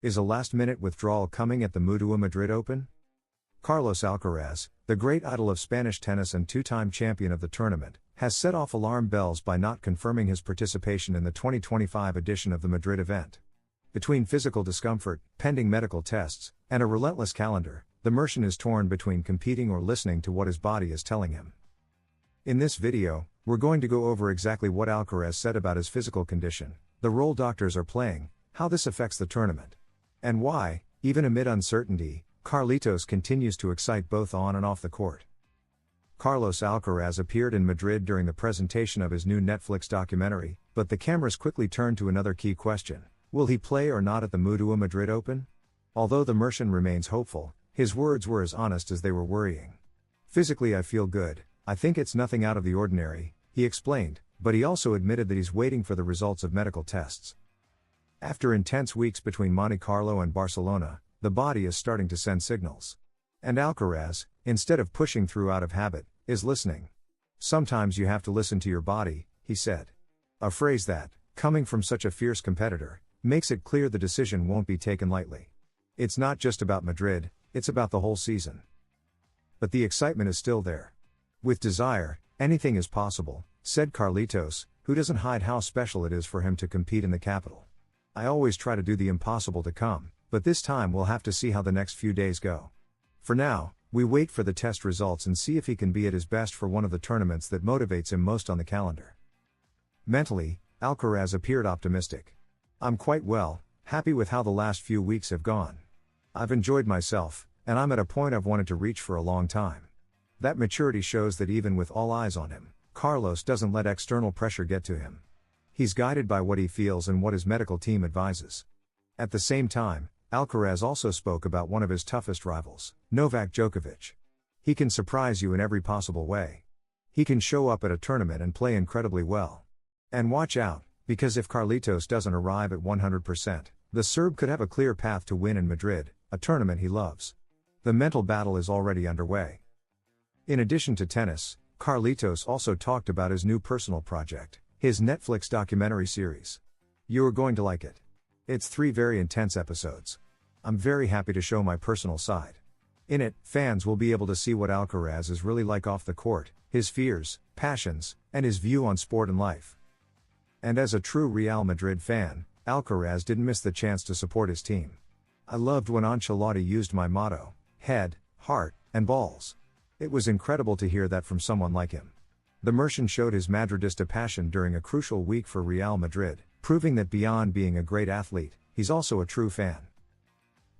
Is a last-minute withdrawal coming at the MUTUA Madrid Open? Carlos Alcaraz, the great idol of Spanish tennis and two-time champion of the tournament, has set off alarm bells by not confirming his participation in the 2025 edition of the Madrid event. Between physical discomfort, pending medical tests, and a relentless calendar, the Mercian is torn between competing or listening to what his body is telling him. In this video, we're going to go over exactly what Alcaraz said about his physical condition, the role doctors are playing, how this affects the tournament, and why, even amid uncertainty, Carlitos continues to excite both on and off the court. Carlos Alcaraz appeared in Madrid during the presentation of his new Netflix documentary, but the cameras quickly turned to another key question: will he play or not at the MUTUA Madrid Open? Although the Mercian remains hopeful, his words were as honest as they were worrying. "Physically I feel good, I think it's nothing out of the ordinary," he explained, but he also admitted that he's waiting for the results of medical tests. After intense weeks between Monte Carlo and Barcelona, the body is starting to send signals. And Alcaraz, instead of pushing through out of habit, is listening. "Sometimes you have to listen to your body," he said. A phrase that, coming from such a fierce competitor, makes it clear the decision won't be taken lightly. It's not just about Madrid, it's about the whole season. But the excitement is still there. "With desire, anything is possible," said Carlitos, who doesn't hide how special it is for him to compete in the capital. "I always try to do the impossible to come, but this time we'll have to see how the next few days go. For now, we wait for the test results and see if he can be at his best for one of the tournaments that motivates him most on the calendar." Mentally, Alcaraz appeared optimistic. "I'm quite well, happy with how the last few weeks have gone. I've enjoyed myself, and I'm at a point I've wanted to reach for a long time." That maturity shows that even with all eyes on him, Carlos doesn't let external pressure get to him. He's guided by what he feels and what his medical team advises. At the same time, Alcaraz also spoke about one of his toughest rivals, Novak Djokovic. "He can surprise you in every possible way. He can show up at a tournament and play incredibly well. And watch out, because if Carlitos doesn't arrive at 100%, the Serb could have a clear path to win in Madrid, a tournament he loves." The mental battle is already underway. In addition to tennis, Carlitos also talked about his new personal project, his Netflix documentary series. "You're going to like it. It's 3 very intense episodes. I'm very happy to show my personal side. In it, fans will be able to see what Alcaraz is really like off the court, his fears, passions, and his view on sport and life." And as a true Real Madrid fan, Alcaraz didn't miss the chance to support his team. "I loved when Ancelotti used my motto, head, heart, and balls. It was incredible to hear that from someone like him." The Mercian showed his Madridista passion during a crucial week for Real Madrid, proving that beyond being a great athlete, he's also a true fan.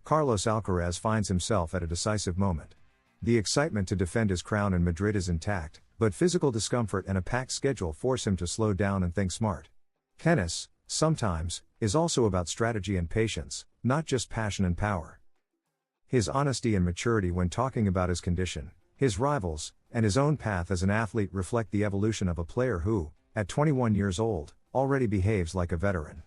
Carlos Alcaraz finds himself at a decisive moment. The excitement to defend his crown in Madrid is intact, but physical discomfort and a packed schedule force him to slow down and think smart. Tennis, sometimes, is also about strategy and patience, not just passion and power. His honesty and maturity when talking about his condition, his rivals, and his own path as an athlete reflect the evolution of a player who, at 21 years old, already behaves like a veteran.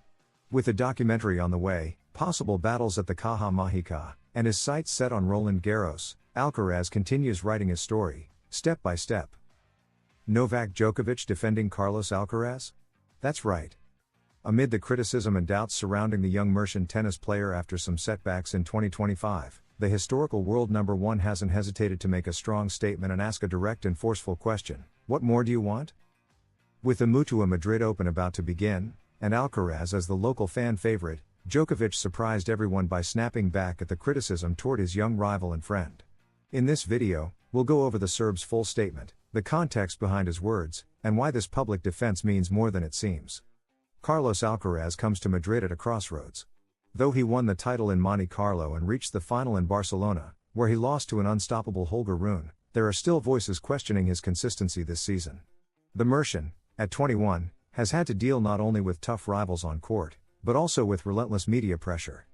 With a documentary on the way, possible battles at the Caja Mágica, and his sights set on Roland Garros, Alcaraz continues writing his story, step by step. Novak Djokovic defending Carlos Alcaraz? That's right. Amid the criticism and doubts surrounding the young Mercian tennis player after some setbacks in 2025, the historical world number 1 hasn't hesitated to make a strong statement and ask a direct and forceful question: what more do you want? With the MUTUA Madrid Open about to begin, and Alcaraz as the local fan favorite, Djokovic surprised everyone by snapping back at the criticism toward his young rival and friend. In this video, we'll go over the Serb's full statement, the context behind his words, and why this public defense means more than it seems. Carlos Alcaraz comes to Madrid at a crossroads. Though he won the title in Monte Carlo and reached the final in Barcelona, where he lost to an unstoppable Holger Rune, there are still voices questioning his consistency this season. The Mercian, at 21, has had to deal not only with tough rivals on court, but also with relentless media pressure.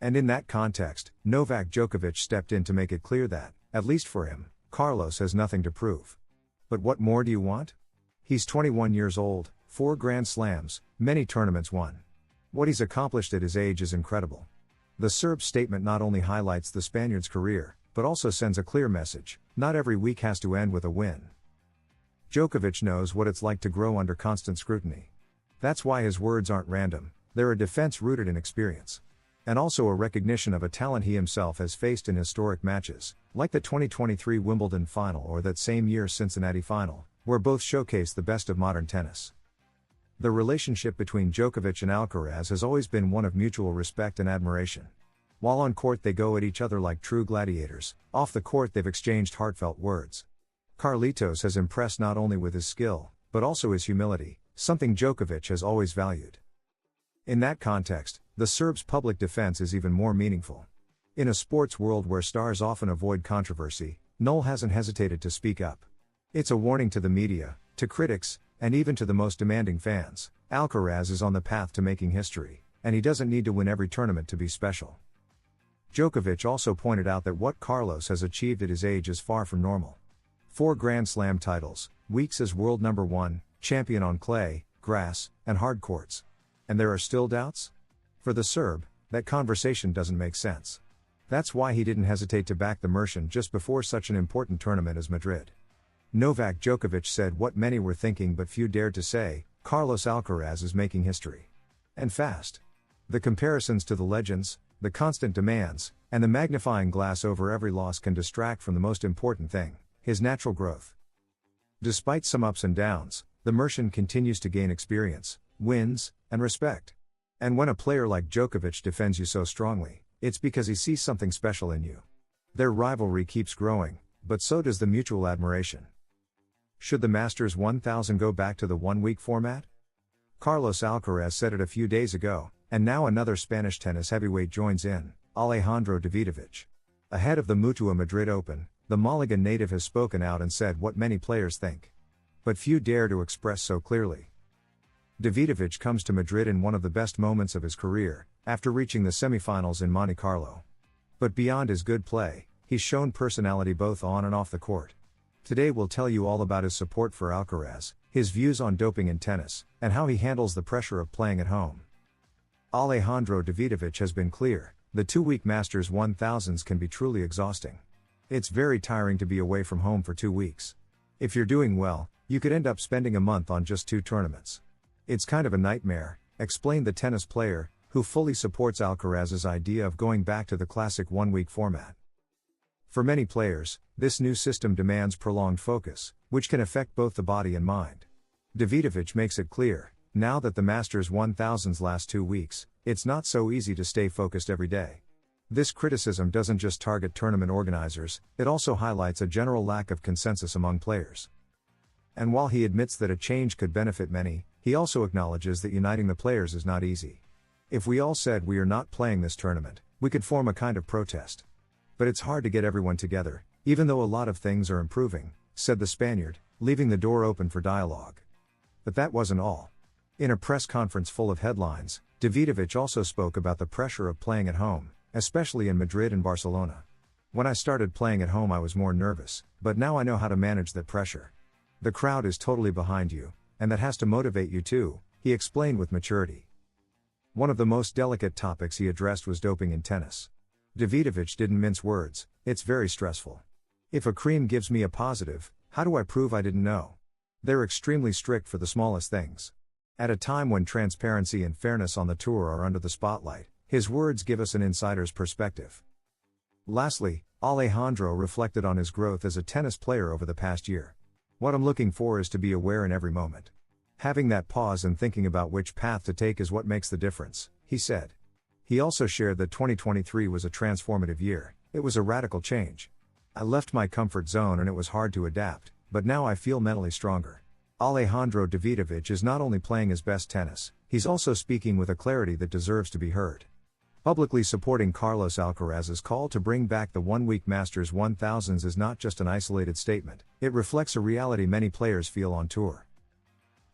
And in that context, Novak Djokovic stepped in to make it clear that, at least for him, Carlos has nothing to prove. But what more do you want? He's 21 years old, 4 Grand Slams, many tournaments won. What he's accomplished at his age is incredible. The Serb's statement not only highlights the Spaniard's career, but also sends a clear message: not every week has to end with a win. Djokovic knows what it's like to grow under constant scrutiny. That's why his words aren't random, they're a defense rooted in experience. and also a recognition of a talent he himself has faced in historic matches, like the 2023 Wimbledon final or that same year's Cincinnati final, where both showcased the best of modern tennis. The relationship between Djokovic and Alcaraz has always been one of mutual respect and admiration. While on court they go at each other like true gladiators, off the court they've exchanged heartfelt words. Carlitos has impressed not only with his skill, but also his humility, something Djokovic has always valued. In that context, the Serb's public defense is even more meaningful. In a sports world where stars often avoid controversy, Noel hasn't hesitated to speak up. It's a warning to the media, to critics, and even to the most demanding fans. Alcaraz is on the path to making history, and he doesn't need to win every tournament to be special. Djokovic also pointed out that what Carlos has achieved at his age is far from normal. 4 Grand Slam titles, weeks as world number 1, champion on clay, grass, and hard courts. And there are still doubts? For the Serb, that conversation doesn't make sense. That's why he didn't hesitate to back the Mercian just before such an important tournament as Madrid. Novak Djokovic said what many were thinking but few dared to say: Carlos Alcaraz is making history. And fast. The comparisons to the legends, the constant demands, and the magnifying glass over every loss can distract from the most important thing: his natural growth. Despite some ups and downs, the Mercian continues to gain experience, wins, and respect. And when a player like Djokovic defends you so strongly, it's because he sees something special in you. Their rivalry keeps growing, but so does the mutual admiration. Should the Masters 1000 go back to the one-week format? Carlos Alcaraz said it a few days ago, and now another Spanish tennis heavyweight joins in, Alejandro Davidovich. Ahead of the MUTUA Madrid Open, the Malaga native has spoken out and said what many players think. But few dare to express so clearly. Davidovich comes to Madrid in one of the best moments of his career, after reaching the semifinals in Monte Carlo. But beyond his good play, he's shown personality both on and off the court. Today we'll tell you all about his support for Alcaraz, his views on doping in tennis, and how he handles the pressure of playing at home. Alejandro Davidovich has been clear: the 2-week Masters 1000s can be truly exhausting. It's very tiring to be away from home for 2 weeks. If you're doing well, you could end up spending a month on just 2 tournaments. It's kind of a nightmare, explained the tennis player, who fully supports Alcaraz's idea of going back to the classic one-week format. For many players, this new system demands prolonged focus, which can affect both the body and mind. Davidovich makes it clear: now that the Masters 1000s last 2 weeks, it's not so easy to stay focused every day. This criticism doesn't just target tournament organizers, it also highlights a general lack of consensus among players. And while he admits that a change could benefit many, he also acknowledges that uniting the players is not easy. If we all said we are not playing this tournament, we could form a kind of protest. But it's hard to get everyone together, even though a lot of things are improving, said the Spaniard, leaving the door open for dialogue. But that wasn't all. In a press conference full of headlines, Davidovich also spoke about the pressure of playing at home, especially in Madrid and Barcelona. When I started playing at home I was more nervous, but now I know how to manage that pressure. The crowd is totally behind you, and that has to motivate you too, he explained with maturity. One of the most delicate topics he addressed was doping in tennis. Davidovich didn't mince words: it's very stressful. If a cream gives me a positive, how do I prove I didn't know? They're extremely strict for the smallest things. At a time when transparency and fairness on the tour are under the spotlight, his words give us an insider's perspective. Lastly, Alejandro reflected on his growth as a tennis player over the past year. What I'm looking for is to be aware in every moment. Having that pause and thinking about which path to take is what makes the difference, he said. He also shared that 2023 was a transformative year. It was a radical change. I left my comfort zone and it was hard to adapt, but now I feel mentally stronger. Alejandro Davidovich is not only playing his best tennis, he's also speaking with a clarity that deserves to be heard. Publicly supporting Carlos Alcaraz's call to bring back the one-week Masters 1000s is not just an isolated statement, it reflects a reality many players feel on tour.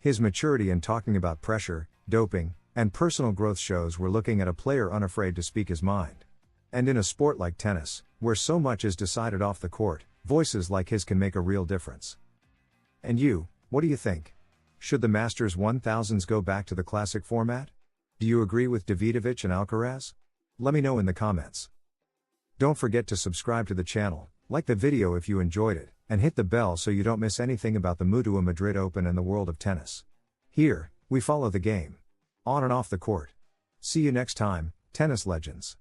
His maturity in talking about pressure, doping, and personal growth shows we're looking at a player unafraid to speak his mind. And in a sport like tennis, where so much is decided off the court, voices like his can make a real difference. And you, what do you think? Should the Masters 1000s go back to the classic format? Do you agree with Davidovich and Alcaraz? Let me know in the comments. Don't forget to subscribe to the channel, like the video if you enjoyed it, and hit the bell so you don't miss anything about the MUTUA Madrid Open and the world of tennis. Here, we follow the game. On and off the court. See you next time. Tennis legends.